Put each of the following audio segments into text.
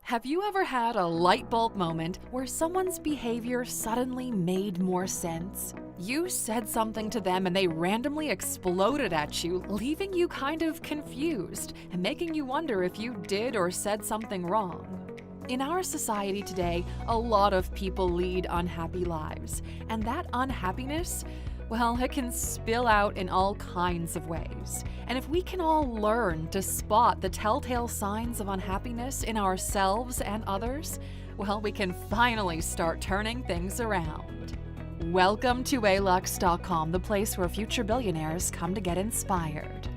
Have you ever had a light bulb moment where someone's behavior suddenly made more sense? You said something to them and they randomly exploded at you, leaving you kind of confused and making you wonder if you did or said something wrong. In our society today, a lot of people lead unhappy lives, and that unhappiness, well, it can spill out in all kinds of ways. And if we can all learn to spot the telltale signs of unhappiness in ourselves and others, well, we can finally start turning things around. Welcome to alux.com, the place where future billionaires come to get inspired.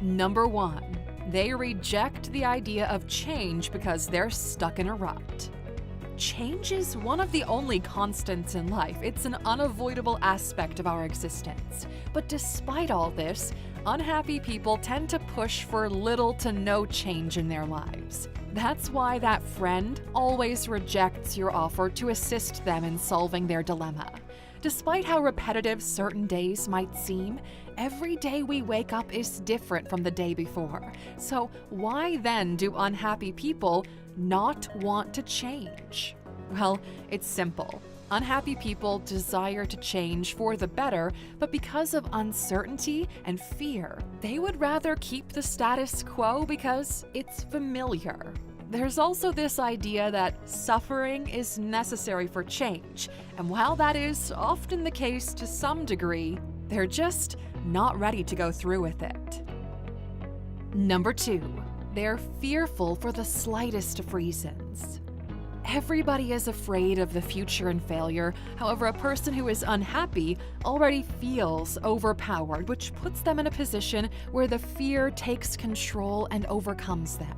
Number 1. They reject the idea of change because they're stuck in a rut. Change is one of the only constants in life. It's an unavoidable aspect of our existence. But despite all this, unhappy people tend to push for little to no change in their lives. That's why that friend always rejects your offer to assist them in solving their dilemma. Despite how repetitive certain days might seem, every day we wake up is different from the day before. So why then do unhappy people not want to change? Well, it's simple. Unhappy people desire to change for the better, but because of uncertainty and fear, they would rather keep the status quo because it's familiar. There's also this idea that suffering is necessary for change, and while that is often the case to some degree, they're just not ready to go through with it. Number 2. They're fearful for the slightest of reasons. Everybody is afraid of the future and failure. However, a person who is unhappy already feels overpowered, which puts them in a position where the fear takes control and overcomes them.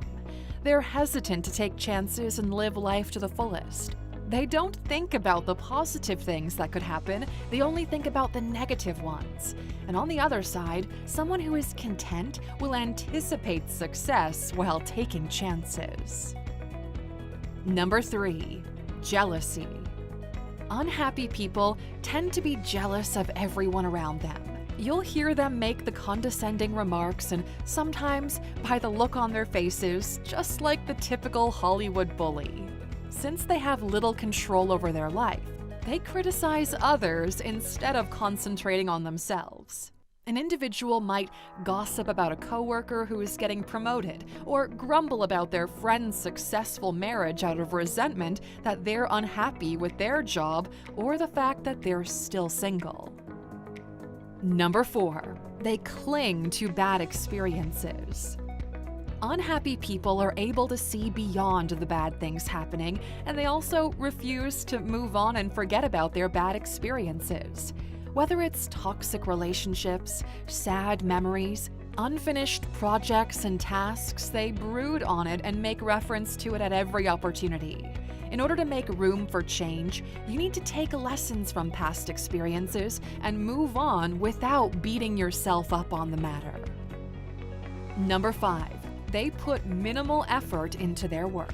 They're hesitant to take chances and live life to the fullest. They don't think about the positive things that could happen, they only think about the negative ones. And on the other side, someone who is content will anticipate success while taking chances. Number 3. Jealousy. Unhappy people tend to be jealous of everyone around them. You'll hear them make the condescending remarks, and sometimes, by the look on their faces, just like the typical Hollywood bully. Since they have little control over their life, they criticize others instead of concentrating on themselves. An individual might gossip about a coworker who is getting promoted, or grumble about their friend's successful marriage out of resentment that they're unhappy with their job or the fact that they're still single. Number 4. They cling to bad experiences. Unhappy people are able to see beyond the bad things happening, and they also refuse to move on and forget about their bad experiences. Whether it's toxic relationships, sad memories, unfinished projects and tasks, they brood on it and make reference to it at every opportunity. In order to make room for change, you need to take lessons from past experiences and move on without beating yourself up on the matter. Number 5. They put minimal effort into their work.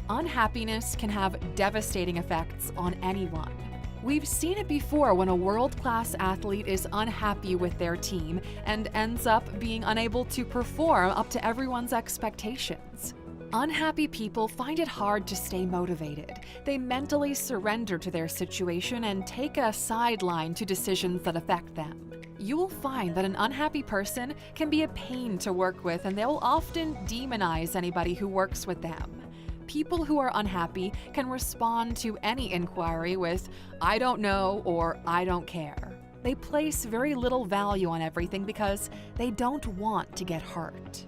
Unhappiness can have devastating effects on anyone. We've seen it before when a world-class athlete is unhappy with their team and ends up being unable to perform up to everyone's expectations. Unhappy people find it hard to stay motivated. They mentally surrender to their situation and take a sideline to decisions that affect them. You will find that an unhappy person can be a pain to work with, and they'll often demonize anybody who works with them. People who are unhappy can respond to any inquiry with, "I don't know," or "I don't care." They place very little value on everything because they don't want to get hurt.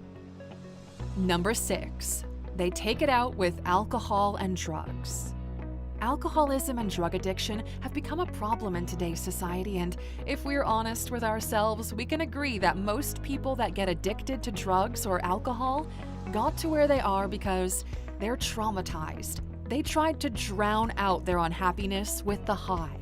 Number 6. They take it out with alcohol and drugs. Alcoholism and drug addiction have become a problem in today's society, and if we're honest with ourselves, we can agree that most people that get addicted to drugs or alcohol got to where they are because they're traumatized. They tried to drown out their unhappiness with the high.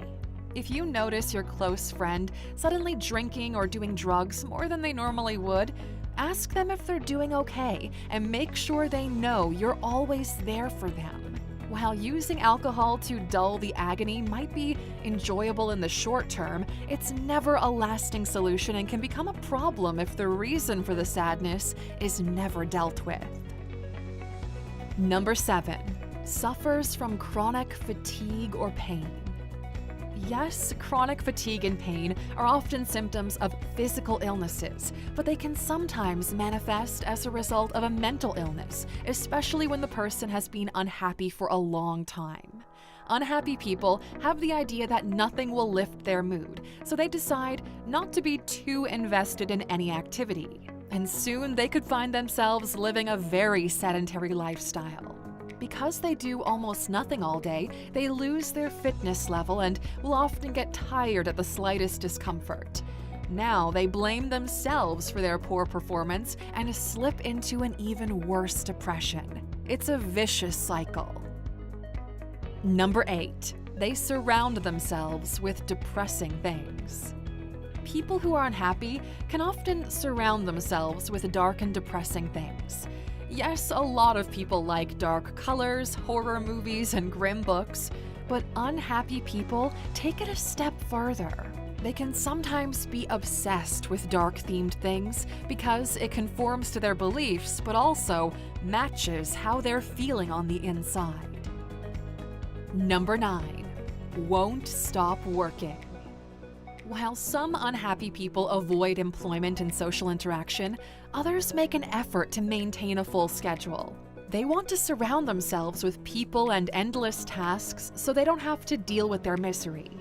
If you notice your close friend suddenly drinking or doing drugs more than they normally would, ask them if they're doing okay and make sure they know you're always there for them. While using alcohol to dull the agony might be enjoyable in the short term, it's never a lasting solution and can become a problem if the reason for the sadness is never dealt with. Number 7. Suffers from chronic fatigue or pain. Yes, chronic fatigue and pain are often symptoms of physical illnesses, but they can sometimes manifest as a result of a mental illness, especially when the person has been unhappy for a long time. Unhappy people have the idea that nothing will lift their mood, so they decide not to be too invested in any activity. And soon they could find themselves living a very sedentary lifestyle. Because they do almost nothing all day, they lose their fitness level and will often get tired at the slightest discomfort. Now they blame themselves for their poor performance and slip into an even worse depression. It's a vicious cycle. Number 8. They surround themselves with depressing things. People who are unhappy can often surround themselves with dark and depressing things. Yes, a lot of people like dark colors, horror movies, and grim books, but unhappy people take it a step further. They can sometimes be obsessed with dark-themed things because it conforms to their beliefs, but also matches how they're feeling on the inside. Number 9. Won't stop working. While some unhappy people avoid employment and social interaction, others make an effort to maintain a full schedule. They want to surround themselves with people and endless tasks so they don't have to deal with their misery.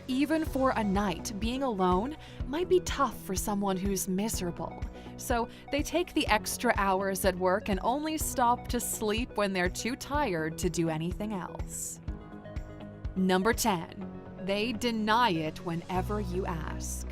Even for a night, being alone might be tough for someone who's miserable. So they take the extra hours at work and only stop to sleep when they're too tired to do anything else. Number 10. They deny it whenever you ask.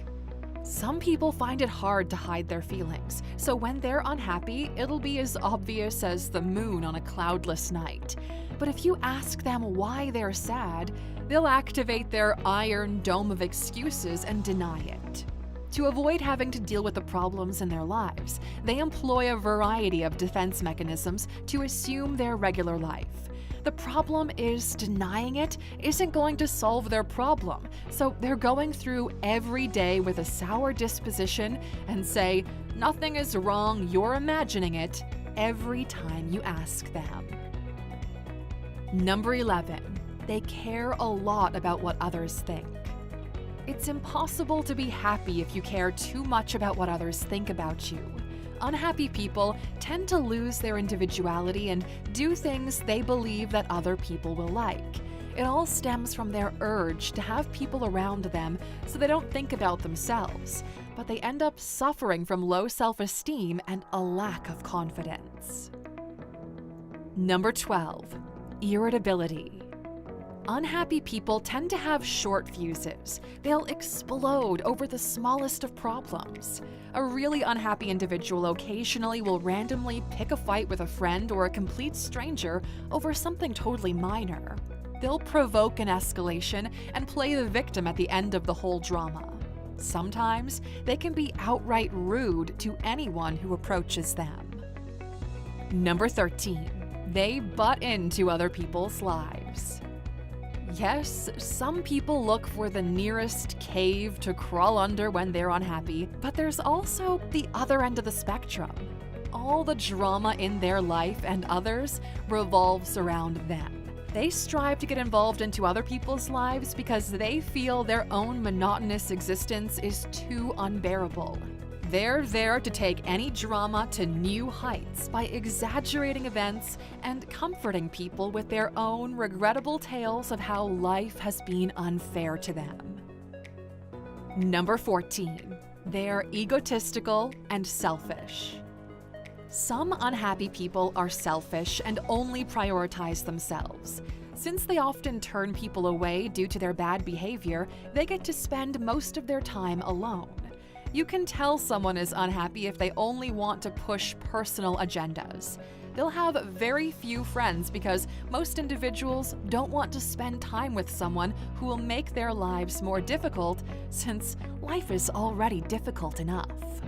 Some people find it hard to hide their feelings, so when they're unhappy, it'll be as obvious as the moon on a cloudless night. But if you ask them why they're sad, they'll activate their iron dome of excuses and deny it. To avoid having to deal with the problems in their lives, they employ a variety of defense mechanisms to assume their regular life. The problem is denying it isn't going to solve their problem, so they're going through every day with a sour disposition and say, "Nothing is wrong, you're imagining it," every time you ask them. Number 11. They care a lot about what others think. It's impossible to be happy if you care too much about what others think about you. Unhappy people tend to lose their individuality and do things they believe that other people will like. It all stems from their urge to have people around them so they don't think about themselves, but they end up suffering from low self-esteem and a lack of confidence. Number 12. Irritability. Unhappy people tend to have short fuses. They'll explode over the smallest of problems. A really unhappy individual occasionally will randomly pick a fight with a friend or a complete stranger over something totally minor. They'll provoke an escalation and play the victim at the end of the whole drama. Sometimes they can be outright rude to anyone who approaches them. Number 13. They butt into other people's lives. Yes, some people look for the nearest cave to crawl under when they're unhappy, but there's also the other end of the spectrum. All the drama in their life and others revolves around them. They strive to get involved into other people's lives because they feel their own monotonous existence is too unbearable. They're there to take any drama to new heights by exaggerating events and comforting people with their own regrettable tales of how life has been unfair to them. Number 14. They're egotistical and selfish. Some unhappy people are selfish and only prioritize themselves. Since they often turn people away due to their bad behavior, they get to spend most of their time alone. You can tell someone is unhappy if they only want to push personal agendas. They'll have very few friends because most individuals don't want to spend time with someone who will make their lives more difficult, since life is already difficult enough.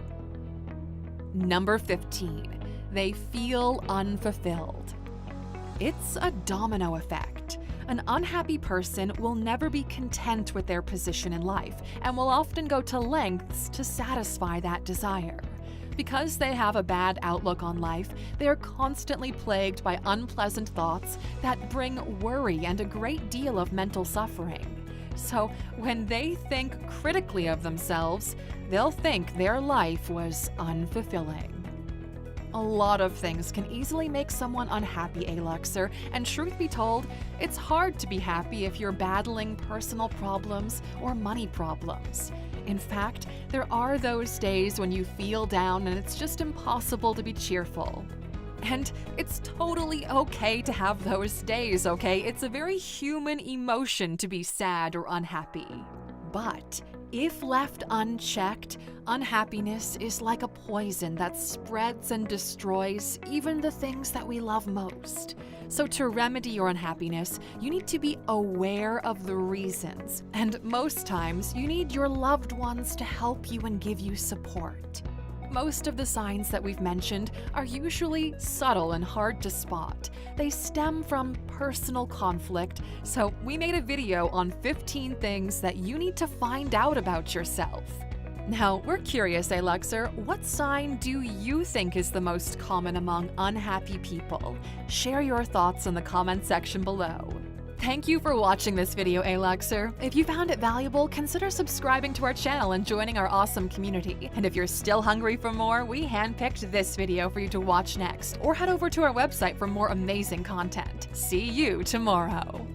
Number 15. They feel unfulfilled. It's a domino effect. An unhappy person will never be content with their position in life and will often go to lengths to satisfy that desire. Because they have a bad outlook on life, they are constantly plagued by unpleasant thoughts that bring worry and a great deal of mental suffering. So, when they think critically of themselves, they'll think their life was unfulfilling. A lot of things can easily make someone unhappy, Aluxer, and truth be told, it's hard to be happy if you're battling personal problems or money problems. In fact, there are those days when you feel down and it's just impossible to be cheerful. And it's totally okay to have those days, okay? It's a very human emotion to be sad or unhappy. But if left unchecked, unhappiness is like a poison that spreads and destroys even the things that we love most. So to remedy your unhappiness, you need to be aware of the reasons. And most times, you need your loved ones to help you and give you support. Most of the signs that we've mentioned are usually subtle and hard to spot. They stem from personal conflict, so we made a video on 15 things that you need to find out about yourself. Now, we're curious, Aluxer, what sign do you think is the most common among unhappy people? Share your thoughts in the comment section below. Thank you for watching this video, Aluxer. If you found it valuable, consider subscribing to our channel and joining our awesome community. And if you're still hungry for more, we handpicked this video for you to watch next, or head over to our website for more amazing content. See you tomorrow.